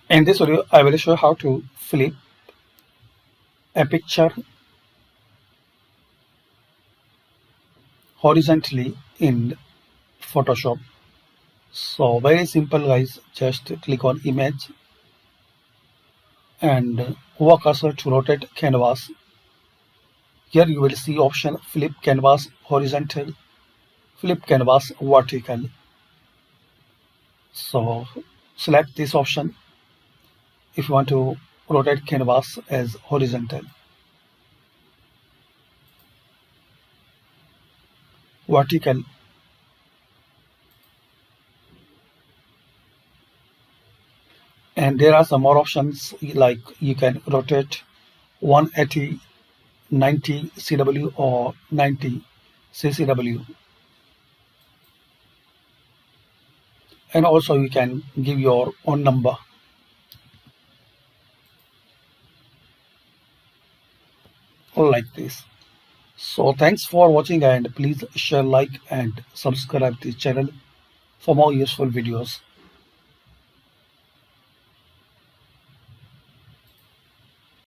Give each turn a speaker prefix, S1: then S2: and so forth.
S1: In this video, I will show how to flip a picture horizontally in Photoshop. So very simple guys, just click on image and move cursor to rotate canvas. Here you will see option flip canvas horizontal, flip canvas vertical. So select this option if you want to rotate canvas as horizontal. Vertical, and there are some more options like you can rotate 180, 90 CW or 90 CCW, and also you can give your own number like this. So thanks for watching, and please share, like and subscribe this channel for more useful videos.